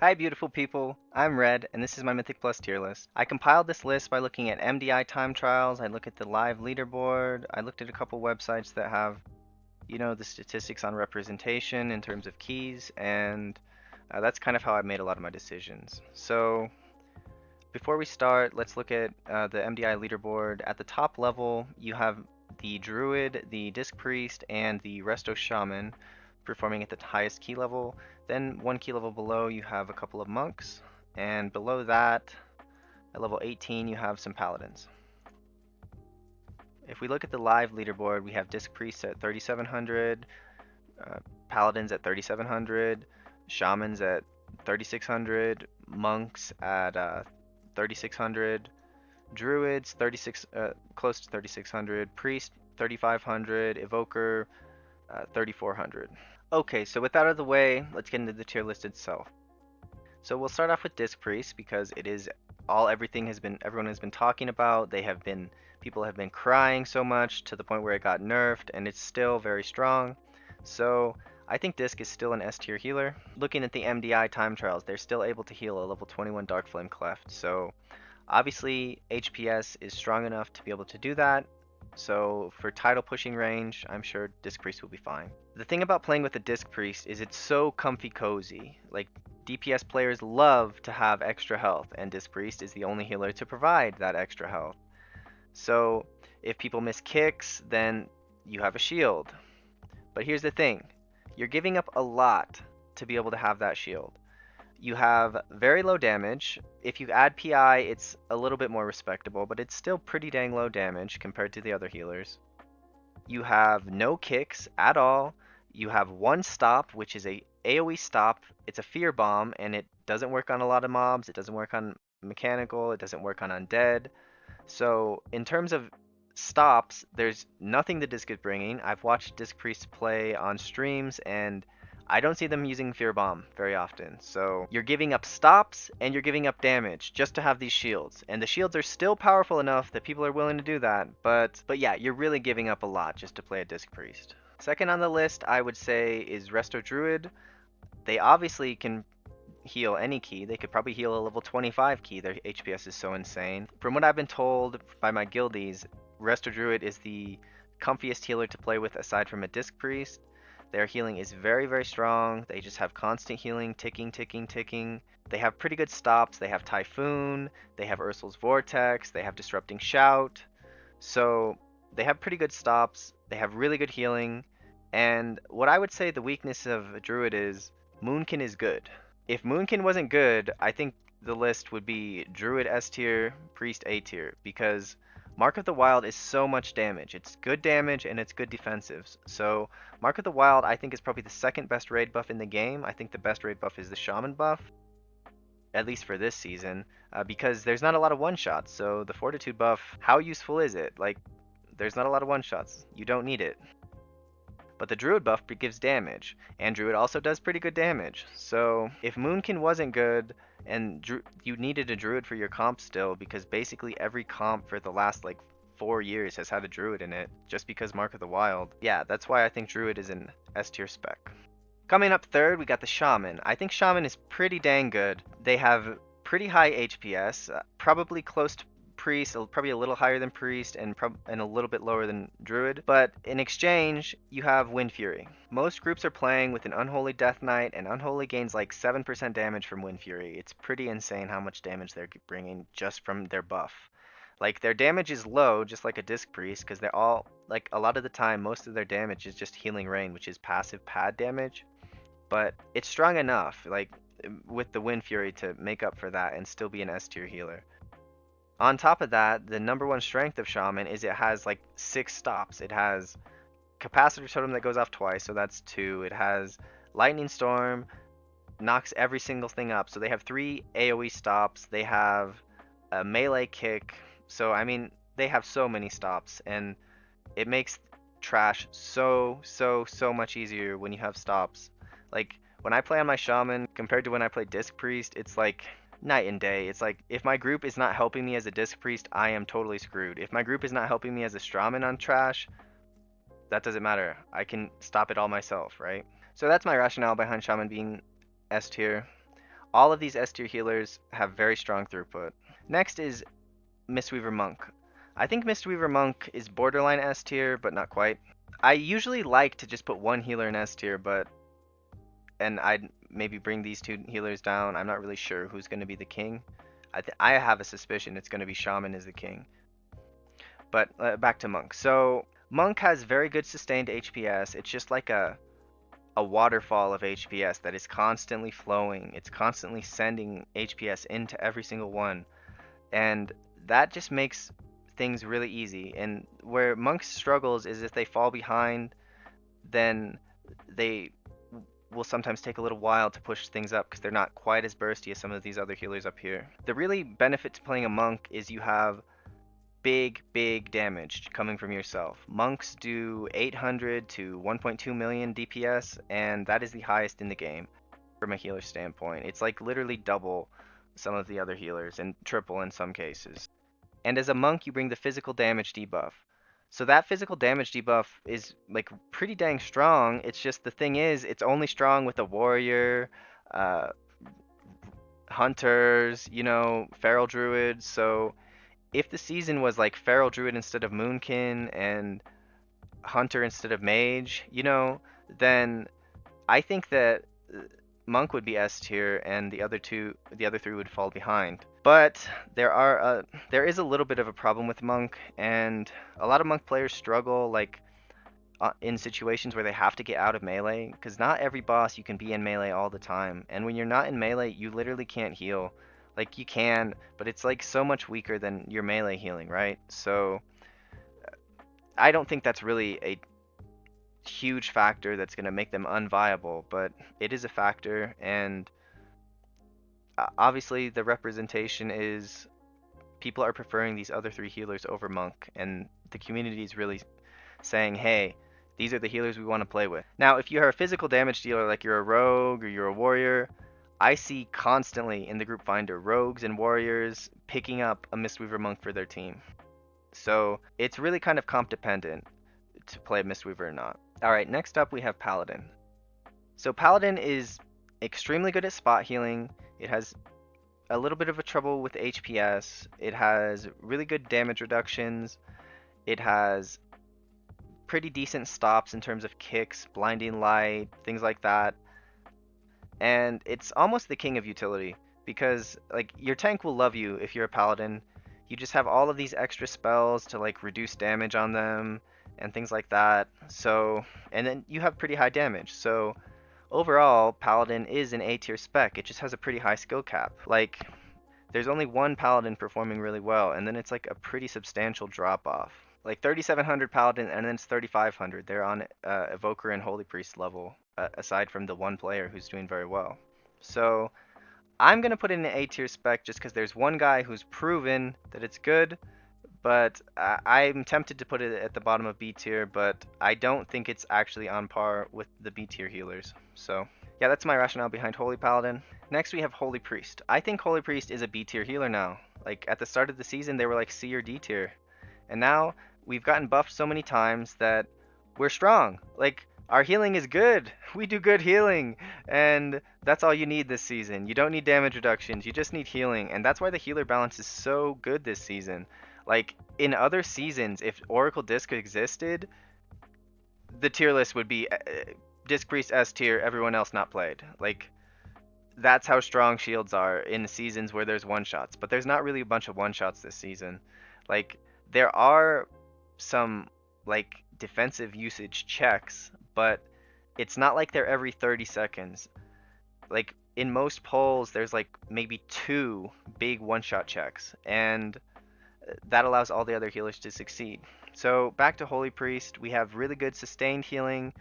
Hi beautiful people, I'm Red, and this is my Mythic Plus tier list. I compiled this list by looking at MDI time trials, I look at the live leaderboard, I looked at a couple websites that have, the statistics on representation in terms of keys, and that's kind of how I made a lot of my decisions. So before we start, let's look at the MDI leaderboard. At the top level, you have the druid, the disc priest, and the resto shaman performing at the highest key level. Then one key level below, you have a couple of monks, and below that, at level 18, you have some paladins. If we look at the live leaderboard, we have disc priests at 3700, paladins at 3700, shamans at 3600, monks at 3600, druids close to 3600, priest 3500, evoker 3400. Okay, so with that out of the way, let's get into the tier list itself. So we'll start off with disc priest because it is all everyone has been talking about. People have been crying so much to the point where it got nerfed, and it's still very strong. So I think disc is still an S tier healer. Looking at the MDI time trials, they're still able to heal a level 21 dark flame cleft. So obviously HPS is strong enough to be able to do that. So for title pushing range, I'm sure Disc Priest will be fine. The thing about playing with the Disc Priest is it's so comfy cozy. Like DPS players love to have extra health, and Disc Priest is the only healer to provide that extra health. So if people miss kicks, then you have a shield. But here's the thing, you're giving up a lot to be able to have that shield. You have very low damage. If you add PI, it's a little bit more respectable, but it's still pretty dang low damage compared to the other healers. You have no kicks at all. You have one stop, which is a AoE stop. It's a fear bomb, and it doesn't work on a lot of mobs. It doesn't work on mechanical. It doesn't work on undead. So in terms of stops, there's nothing the disc is bringing. I've watched Disc Priest play on streams, and I don't see them using Fear Bomb very often. So you're giving up stops and you're giving up damage just to have these shields. And the shields are still powerful enough that people are willing to do that. But yeah, you're really giving up a lot just to play a Disc Priest. Second on the list, I would say, is Resto Druid. They obviously can heal any key. They could probably heal a level 25 key. Their HPS is so insane. From what I've been told by my guildies, Resto Druid is the comfiest healer to play with aside from a Disc Priest. Their healing is very, very strong. They just have constant healing, ticking, ticking, ticking. They have pretty good stops. They have Typhoon, they have Ursul's Vortex, they have Disrupting Shout. So they have pretty good stops. They have really good healing. And what I would say the weakness of Druid is Moonkin is good. If Moonkin wasn't good, I think the list would be Druid S tier, Priest A tier, because Mark of the Wild is so much damage. It's good damage and it's good defensives. So Mark of the Wild I think is probably the second best raid buff in the game. I think the best raid buff is the Shaman buff, at least for this season, because there's not a lot of one-shots. So the Fortitude buff, how useful is it? Like, there's not a lot of one-shots. You don't need it. But the Druid buff gives damage, and Druid also does pretty good damage. So if Moonkin wasn't good, and you needed a Druid for your comp still, because basically every comp for the last like 4 years has had a Druid in it, just because Mark of the Wild. Yeah, that's why I think Druid is an S tier spec. Coming up third, we got the Shaman. I think Shaman is pretty dang good. They have pretty high HPS, probably close to Priest, probably a little higher than Priest, and a little bit lower than Druid. But in exchange, you have Wind Fury. Most groups are playing with an Unholy Death Knight, and Unholy gains like 7% damage from Wind Fury. It's pretty insane how much damage they're bringing just from their buff. Like, their damage is low, just like a Disc Priest, because they're all, like, a lot of the time, most of their damage is just Healing Rain, which is passive pad damage. But it's strong enough, like, with the Wind Fury to make up for that and still be an S tier healer. On top of that, the number one strength of Shaman is it has like 6 stops. It has Capacitor Totem that goes off twice, so that's 2. It has Lightning Storm, knocks every single thing up. So they have 3 AoE stops. They have a melee kick. So I mean, they have so many stops, and it makes trash so much easier when you have stops. Like, when I play on my Shaman compared to when I play Disc Priest, it's like night and day. It's like, if my group is not helping me as a Disc Priest, I am totally screwed. If my group is not helping me as a Shaman on trash, that doesn't matter. I can stop it all myself, right? So that's my rationale behind Shaman being S tier. All of these S tier healers have very strong throughput. Next is Mistweaver Monk. I think Mistweaver Monk is borderline S tier, but not quite. I usually like to just put one healer in S tier, and I'd maybe bring these two healers down. I'm not really sure who's going to be the king. I have a suspicion it's going to be Shaman is the king. But back to Monk. So Monk has very good sustained HPS. It's just like a waterfall of HPS that is constantly flowing. It's constantly sending HPS into every single one. And that just makes things really easy. And where Monk struggles is if they fall behind, then they will sometimes take a little while to push things up because they're not quite as bursty as some of these other healers up here. The really benefit to playing a Monk is you have big damage coming from yourself. Monks do 800 to 1.2 million DPS, and that is the highest in the game from a healer standpoint. It's like literally double some of the other healers and triple in some cases. And as a monk, you bring the physical damage debuff. So that physical damage debuff is like pretty dang strong. It's just the thing is, it's only strong with a warrior, uh, hunters, feral druids. So if the season was like feral druid instead of moonkin and hunter instead of mage, then I think that monk would be S tier and the other three would fall behind. But there is a little bit of a problem with monk, and a lot of monk players struggle like in situations where they have to get out of melee, because not every boss you can be in melee all the time, and when you're not in melee, you literally can't heal. Like you can, but it's like so much weaker than your melee healing, right? So I don't think that's really a huge factor that's going to make them unviable, but it is a factor, and obviously the representation is people are preferring these other three healers over monk, and the community is really saying, hey, these are the healers we want to play with. Now, if you're a physical damage dealer, like you're a rogue or you're a warrior, I see constantly in the group finder rogues and warriors picking up a Mistweaver monk for their team. So it's really kind of comp dependent to play Mistweaver or not. Alright, next up we have Paladin. So Paladin is extremely good at spot healing. It has a little bit of a trouble with HPS. It has really good damage reductions. It has pretty decent stops in terms of kicks, blinding light, things like that. And it's almost the king of utility because like your tank will love you if you're a paladin. You just have all of these extra spells to like reduce damage on them and things like that. So, and then you have pretty high damage. So overall, paladin is an A tier spec. It just has a pretty high skill cap. Like there's only one paladin performing really well, and then it's like a pretty substantial drop off. Like 3700 paladin, and then it's 3500. They're on evoker and holy priest level, aside from the one player who's doing very well. So I'm gonna put in an A tier spec just because there's one guy who's proven that it's good, but I'm tempted to put it at the bottom of B tier, but I don't think it's actually on par with the B tier healers. So yeah, that's my rationale behind Holy Paladin. Next we have Holy Priest. I think Holy Priest is a B tier healer now. Like at the start of the season they were like C or D tier. And now we've gotten buffed so many times that we're strong. Like our healing is good. We do good healing. And that's all you need this season. You don't need damage reductions. You just need healing. And that's why the healer balance is so good this season. Like in other seasons, if Oracle Disc existed, the tier list would be Disc Priest S tier, everyone else not played. Like that's how strong shields are in seasons where there's one shots. But there's not really a bunch of one shots this season. Like there are some like defensive usage checks, but it's not like they're every 30 seconds. Like in most polls, there's like maybe 2 big one-shot checks, and that allows all the other healers to succeed. So back to Holy Priest, we have really good sustained healing.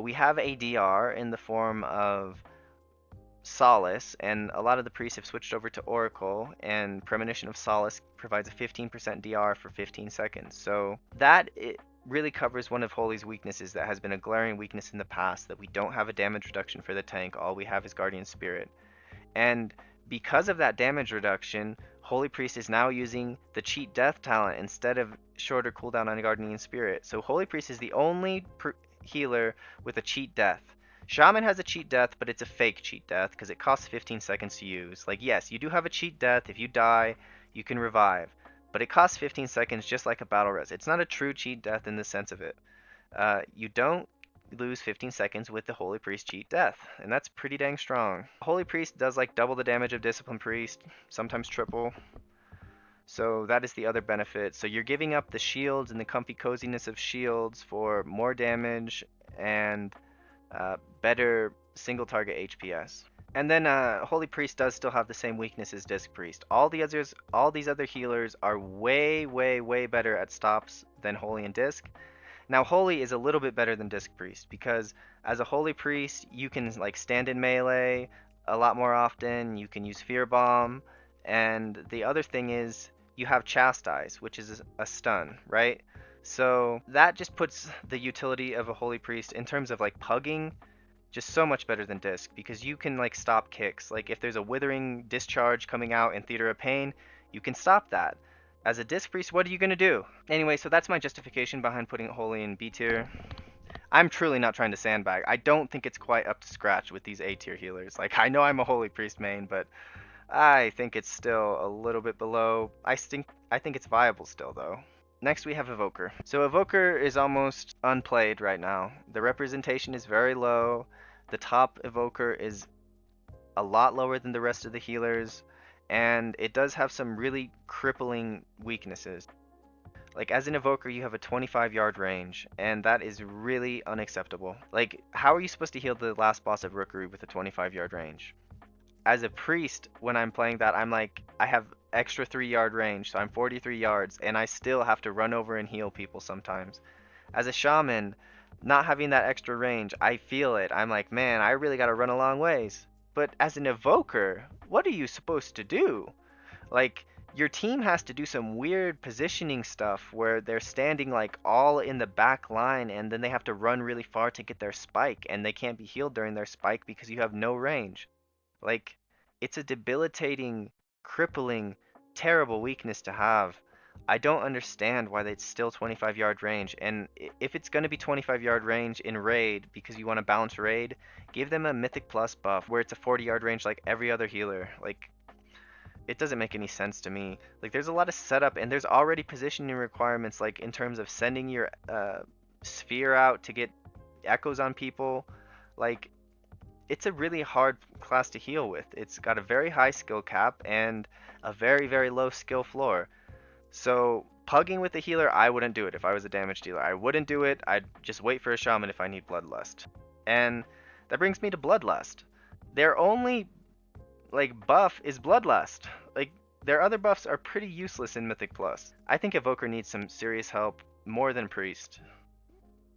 We have a DR in the form of Solace, and a lot of the priests have switched over to Oracle, and Premonition of Solace provides a 15% DR for 15 seconds. So that it really covers one of Holy's weaknesses that has been a glaring weakness in the past, that we don't have a damage reduction for the tank, all we have is Guardian Spirit. And because of that damage reduction, Holy Priest is now using the cheat death talent instead of shorter cooldown on Guardian Spirit. So Holy Priest is the only healer with a cheat death. Shaman has a cheat death, but it's a fake cheat death because it costs 15 seconds to use. Like, yes, you do have a cheat death. If you die, you can revive. But it costs 15 seconds just like a battle res. It's not a true cheat death in the sense of it. You don't lose 15 seconds with the Holy Priest cheat death, and that's pretty dang strong. Holy Priest does like double the damage of Discipline Priest, sometimes triple. So that is the other benefit. So you're giving up the shields and the comfy coziness of shields for more damage and better single target HPS. And then Holy Priest does still have the same weakness as Disc Priest. All these other healers are way, way, way better at stops than Holy and Disc. Now Holy is a little bit better than Disc Priest because as a Holy Priest you can like stand in melee a lot more often. You can use Fear Bomb, and the other thing is you have Chastise, which is a stun, right? So that just puts the utility of a Holy Priest in terms of like pugging just so much better than Disc because you can like stop kicks. Like if there's a Withering Discharge coming out in Theater of Pain, you can stop that. As a Disc Priest, what are you going to do? Anyway, so that's my justification behind putting Holy in B tier. I'm truly not trying to sandbag. I don't think it's quite up to scratch with these A tier healers. Like, I know I'm a Holy Priest main, but I think it's still a little bit below. I think it's viable still, though. Next we have Evoker. So Evoker is almost unplayed right now. The representation is very low. The top Evoker is a lot lower than the rest of the healers, and it does have some really crippling weaknesses. Like as an Evoker, you have a 25-yard range, and that is really unacceptable. Like, how are you supposed to heal the last boss of Rookery with a 25-yard range? As a Priest, when I'm playing that, I'm like, I have extra 3-yard range, so I'm 43 yards, and I still have to run over and heal people sometimes. As a Shaman, not having that extra range, I feel it. I'm like, man, I really gotta run a long ways. But as an Evoker, what are you supposed to do? Like, your team has to do some weird positioning stuff where they're standing like all in the back line and then they have to run really far to get their spike and they can't be healed during their spike because you have no range. Like, it's a debilitating, crippling, terrible weakness to have. I don't understand why it's still 25-yard range, and if it's going to be 25-yard range in raid because you want to balance raid, give them a Mythic Plus buff where it's a 40-yard range like every other healer. Like, it doesn't make any sense to me. Like, there's a lot of setup, and there's already positioning requirements, like in terms of sending your sphere out to get echoes on people. Like, it's a really hard class to heal with. It's got a very high skill cap and a very, very low skill floor. So pugging with a healer, I wouldn't do it if I was a damage dealer. I wouldn't do it. I'd just wait for a shaman if I need Bloodlust. And that brings me to Bloodlust. Their only buff is Bloodlust. Like, their other buffs are pretty useless in Mythic Plus. I think Evoker needs some serious help more than Priest.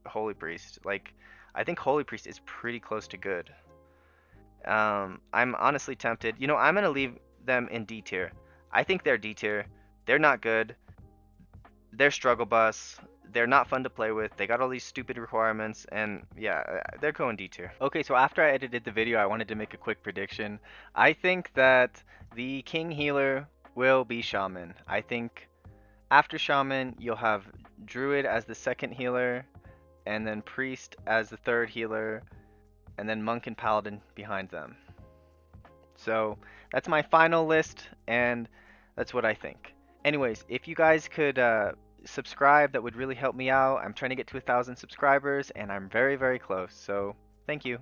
Holy Priest. Like, I think Holy Priest is pretty close to good. I'm honestly tempted. You know, I'm gonna leave them in D tier. I think they're D tier. They're not good. They're struggle bus. They're not fun to play with. They got all these stupid requirements, and yeah, they're going D tier. Okay, so after I edited the video, I wanted to make a quick prediction. I think that the King Healer will be Shaman. I think after Shaman, you'll have Druid as the second healer, and then Priest as the third healer, and then Monk and Paladin behind them. So that's my final list, and that's what I think. Anyways, if you guys could subscribe, that would really help me out. I'm trying to get to 1,000 subscribers, and I'm very, very close. So thank you.